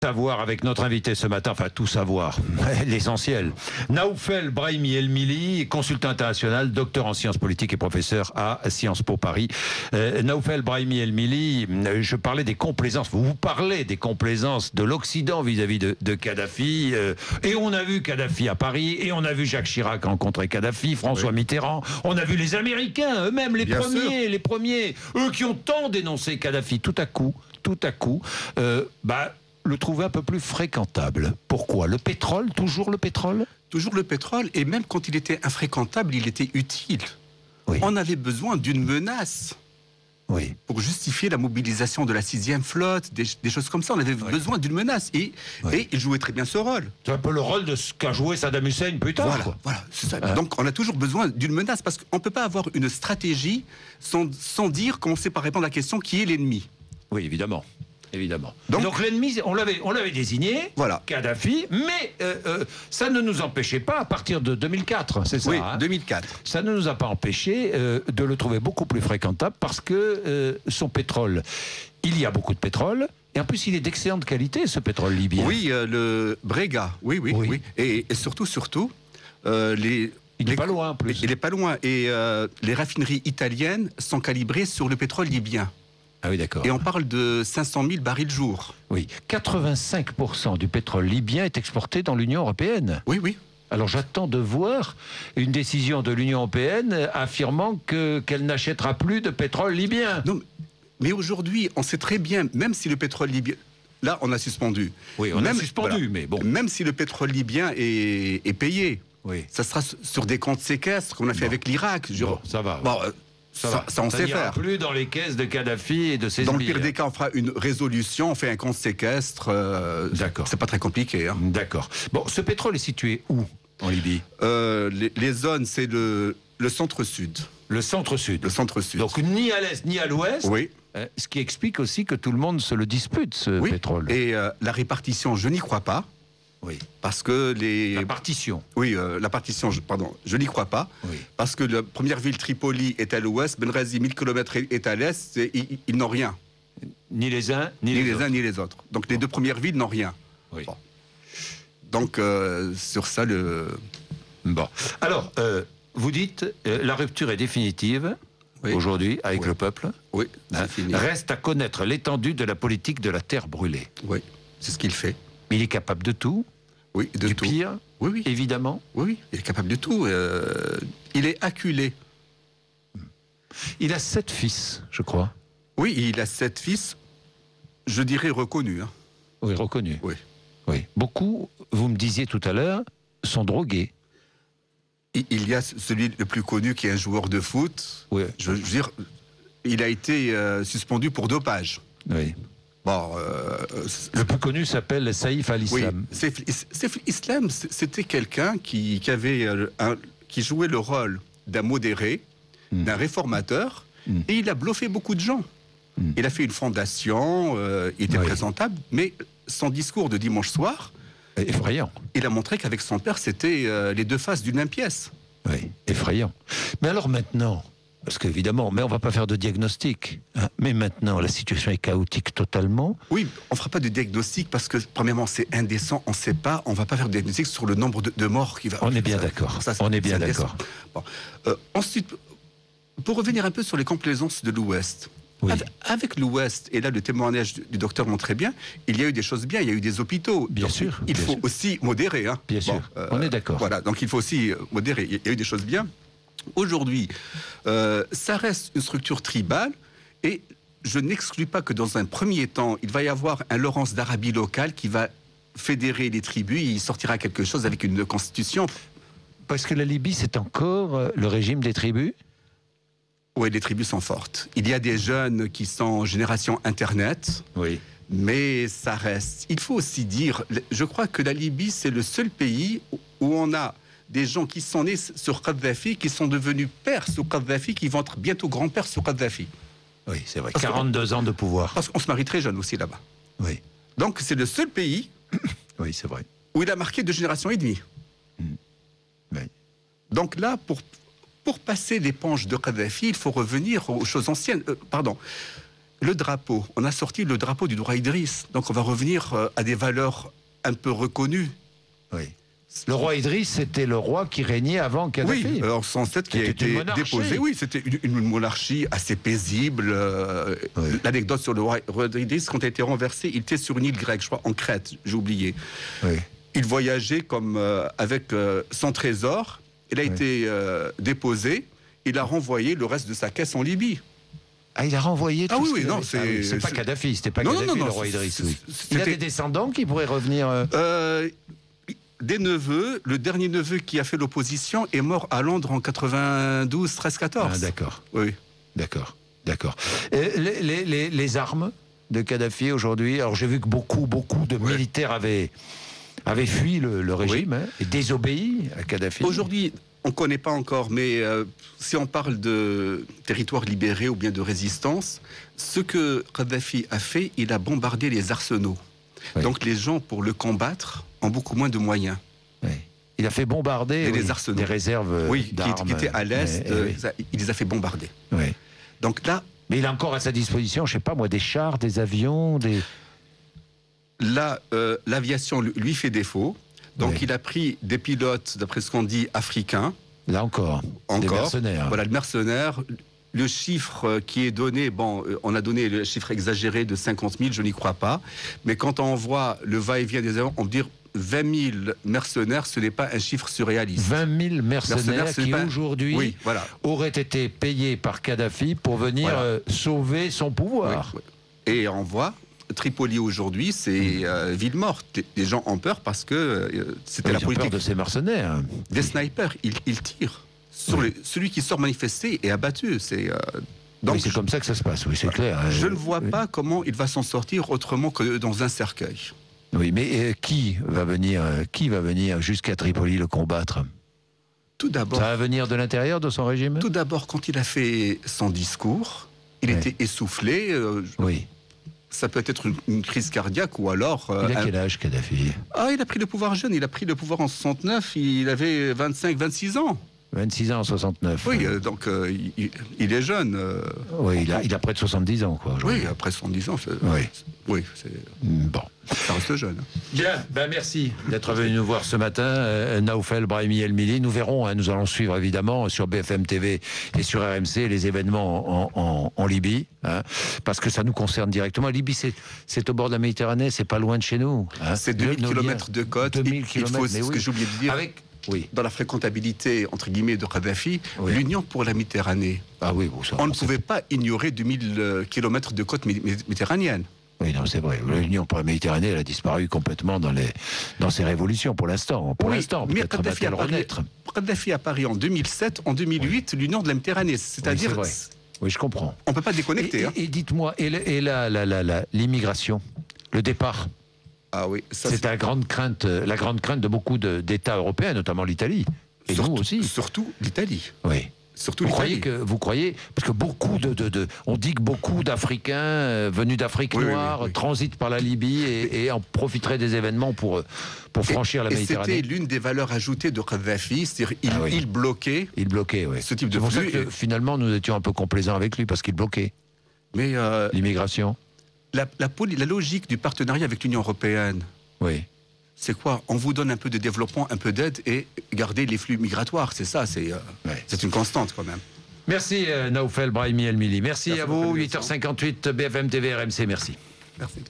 Savoir avec notre invité ce matin, enfin tout savoir, l'essentiel. Naoufel Brahimi El-Mili, consultant international, docteur en sciences politiques et professeur à Sciences Po Paris. Naoufel Brahimi El-Mili, je parlais des complaisances, vous parlez des complaisances de l'Occident vis-à-vis de Kadhafi, et on a vu Kadhafi à Paris, et on a vu Jacques Chirac rencontrer Kadhafi, François Mitterrand, on a vu les Américains eux-mêmes, les premiers, eux qui ont tant dénoncé Kadhafi, tout à coup, le trouver un peu plus fréquentable. Pourquoi? Le pétrole, toujours le pétrole? Toujours le pétrole, et même quand il était infréquentable, il était utile. Oui. On avait besoin d'une menace pour justifier la mobilisation de la 6e flotte, des choses comme ça. On avait besoin d'une menace, et il jouait très bien ce rôle. C'est un peu le rôle de ce qu'a joué Saddam Hussein plus tard. Voilà, c'est ça. Donc on a toujours besoin d'une menace, parce qu'on ne peut pas avoir une stratégie sans dire qu'on sait pas répondre à la question qui est l'ennemi. Oui, évidemment. Donc l'ennemi, on l'avait désigné, Kadhafi, mais ça ne nous empêchait pas, à partir de 2004, c'est ça? Oui, 2004. Ça ne nous a pas empêché de le trouver beaucoup plus fréquentable, parce que son pétrole, il y a beaucoup de pétrole, et en plus il est d'excellente qualité, ce pétrole libyen. Oui, le Brega, oui. Et surtout, il n'est pas loin, en plus. Il n'est pas loin, et les raffineries italiennes sont calibrées sur le pétrole libyen. Ah oui, d'accord. Et on parle de 500 000 barils jour. Oui, 85% du pétrole libyen est exporté dans l'Union européenne. Oui. Alors j'attends de voir une décision de l'Union européenne affirmant qu'elle n'achètera plus de pétrole libyen. Non, mais aujourd'hui, on sait très bien, même si le pétrole libyen... Là, on a suspendu. Oui, on a suspendu, mais bon. Même si le pétrole libyen est payé, ça sera sur des comptes séquestres, comme on a fait avec l'Irak. Bon, ça va. Ça, on sait faire. Plus dans les caisses de Kadhafi et de ses Dans le pire des cas, on fera une résolution, on fait un compte séquestre. D'accord. C'est pas très compliqué. D'accord. Bon, ce pétrole est situé où en Libye? Les zones, c'est le centre-sud. Le centre-sud. Le centre-sud. Donc ni à l'est ni à l'ouest. Oui. Ce qui explique aussi que tout le monde se le dispute, ce pétrole. Et la répartition, je n'y crois pas. Oui. Parce que La partition. Oui, la partition, je n'y crois pas. Oui. Parce que la première ville, Tripoli, est à l'ouest, Benghazi, 1000 km, est à l'est, et ils n'ont rien. Ni les uns, ni les les autres. Donc les deux premières villes n'ont rien. Oui. Bon. Donc, sur ça, Bon. Alors, vous dites, la rupture est définitive, aujourd'hui, avec le peuple. Oui, c'est fini. Reste à connaître l'étendue de la politique de la terre brûlée. Oui, c'est ce qu'il fait. Il est capable de tout. Oui, de tout. Du pire, évidemment. Oui, il est capable de tout. Il est acculé. Il a 7 fils, je crois. Oui, il a 7 fils, je dirais reconnus. Oui, reconnus. Oui. Beaucoup, vous me disiez tout à l'heure, sont drogués. Il y a celui le plus connu qui est un joueur de foot. Oui. Je veux dire, il a été suspendu pour dopage. Oui. Bon, le plus connu s'appelle Saïf al-Islam. Oui, Saïf al-Islam, c'était quelqu'un qui jouait le rôle d'un modéré, d'un réformateur, et il a bluffé beaucoup de gens. Il a fait une fondation, il était présentable, mais son discours de dimanche soir, effrayant. Il a montré qu'avec son père, c'était les deux faces d'une même pièce. Oui, effrayant. Mais alors maintenant... Parce qu'évidemment, mais on ne va pas faire de diagnostic. Mais maintenant, la situation est chaotique totalement. Oui, on ne fera pas de diagnostic parce que, premièrement, c'est indécent. On ne sait pas, on ne va pas faire de diagnostic sur le nombre de morts qui va... On est bien d'accord. On est bien d'accord. Bon. Ensuite, pour revenir un peu sur les complaisances de l'Ouest. Oui. Avec l'Ouest, et là le témoignage du docteur montrait bien, il y a eu des choses bien, il y a eu des hôpitaux. Bien sûr. Il faut aussi modérer. Bien sûr, on est d'accord. Voilà, donc il faut aussi modérer. Il y a eu des choses bien. Aujourd'hui, ça reste une structure tribale, et je n'exclus pas que dans un premier temps, il va y avoir un Laurence d'Arabie locale qui va fédérer les tribus, et il sortira quelque chose avec une constitution. Parce que la Libye, c'est encore le régime des tribus? Oui, les tribus sont fortes. Il y a des jeunes qui sont génération Internet, mais ça reste. Il faut aussi dire, je crois que la Libye, c'est le seul pays où on a des gens qui sont nés sur Kadhafi, qui sont devenus pères sous Kadhafi, qui vont être bientôt grands-pères sous Kadhafi. Oui, c'est vrai. 42 ans de pouvoir. Parce qu'on se marie très jeune aussi là-bas. Oui. Donc c'est le seul pays oui, c'est vrai. Où il a marqué 2 générations et demie. Oui. Donc là, pour passer l'éponge de Kadhafi, il faut revenir aux choses anciennes. le drapeau. On a sorti le drapeau du roi Idriss. Donc on va revenir à des valeurs un peu reconnues. Oui. Le roi Idriss, c'était le roi qui régnait avant Kadhafi. Oui, en 107 qui a été déposé. Oui, c'était une monarchie assez paisible. Oui. L'anecdote sur le roi Idriss, quand il a été renversé, il était sur une île grecque, je crois, en Crète, j'ai oublié. Oui. Il voyageait comme avec son trésor. Il a été déposé. Il a renvoyé le reste de sa caisse en Libye. Ah, il a renvoyé tout oui, non, c'est pas Kadhafi, c'était pas Kadhafi, le roi Idriss. Oui. Il a des descendants qui pourraient revenir des neveux. Le dernier neveu qui a fait l'opposition est mort à Londres en 92, 13-14. Ah, d'accord. Oui. D'accord. Les armes de Kadhafi aujourd'hui, alors j'ai vu que beaucoup de militaires avaient fui le régime et désobéi à Kadhafi. Aujourd'hui, on ne connaît pas encore, mais si on parle de territoire libéré ou bien de résistance, ce que Kadhafi a fait, il a bombardé les arsenaux. Oui. Donc les gens, pour le combattre, ont beaucoup moins de moyens. Oui. Il a fait bombarder les arsenaux. Des réserves d'armes. Qui étaient à l'est, il les a fait bombarder. Oui. Donc là... Mais il a encore à sa disposition, je ne sais pas moi, des chars, des avions, des... Là, l'aviation lui fait défaut. Donc il a pris des pilotes, d'après ce qu'on dit, africains. Là encore. Des mercenaires. Voilà, le mercenaire. Le chiffre qui est donné, on a donné le chiffre exagéré de 50 000, je n'y crois pas. Mais quand on voit le va-et-vient des avions, on peut dire 20 000 mercenaires, ce n'est pas un chiffre surréaliste. 20 000 mercenaires qui aujourd'hui auraient été payés par Kadhafi pour venir sauver son pouvoir. Oui. Et on voit... Tripoli aujourd'hui, c'est ville morte. Les gens ont peur parce que c'était la politique. Ils ont peur de ces mercenaires. Des snipers, ils tirent. Sur celui qui sort manifester est abattu. C'est comme ça que ça se passe, oui, c'est clair. Je ne vois pas comment il va s'en sortir autrement que dans un cercueil. Oui, mais qui va venir jusqu'à Tripoli le combattre? Tout d'abord. Ça va venir de l'intérieur de son régime? Tout d'abord, quand il a fait son discours, il était essoufflé. Oui. Ça peut être une crise cardiaque ou alors... il a quel âge, Kadhafi? Il a pris le pouvoir jeune. Il a pris le pouvoir en 69. Il avait 25-26 ans. 26 ans en 69. Oui, donc il est jeune. Oui, il a près de 70 ans, quoi. Oui, après 70 ans, bon. Ça reste jeune. Bien, merci d'être venu nous voir ce matin, Naoufel Brahimi El Mili. Nous verrons, nous allons suivre évidemment sur BFM TV et sur RMC les événements en Libye, parce que ça nous concerne directement. La Libye, c'est au bord de la Méditerranée, c'est pas loin de chez nous. C'est 2000 km de côte. 2000 km, ce que j'ai oublié de dire. Dans la fréquentabilité, entre guillemets, de Kadhafi, l'Union pour la Méditerranée. On ne pouvait pas ignorer 2000 km de côte méditerranéenne. Oui, non, c'est vrai. L'Union pour la Méditerranée, elle a disparu complètement dans ses révolutions pour l'instant. Mais Kadhafi a Paris en 2007, en 2008, l'Union de la Méditerranée. C'est-à-dire... Oui, je comprends. On ne peut pas déconnecter. Et dites-moi, l'immigration, le départ? C'est la grande crainte de beaucoup d'États européens, notamment l'Italie. Et nous aussi. Surtout l'Italie. Oui. Surtout vous croyez, parce que on dit que beaucoup d'Africains venus d'Afrique noire transitent par la Libye et en profiteraient des événements pour franchir la Méditerranée. C'était l'une des valeurs ajoutées de Kadhafi, c'est-à-dire il bloquait. Il bloquait, oui. Ce type de flux. C'est pour ça que finalement nous étions un peu complaisants avec lui parce qu'il bloquait. Mais l'immigration. La logique du partenariat avec l'Union européenne. Oui. C'est quoi? On vous donne un peu de développement, un peu d'aide et garder les flux migratoires. C'est ça, c'est une constante quand même. Merci Naoufel Brahimi El Mili. Merci à vous. 8h58 BFM TV RMC. Merci. Merci.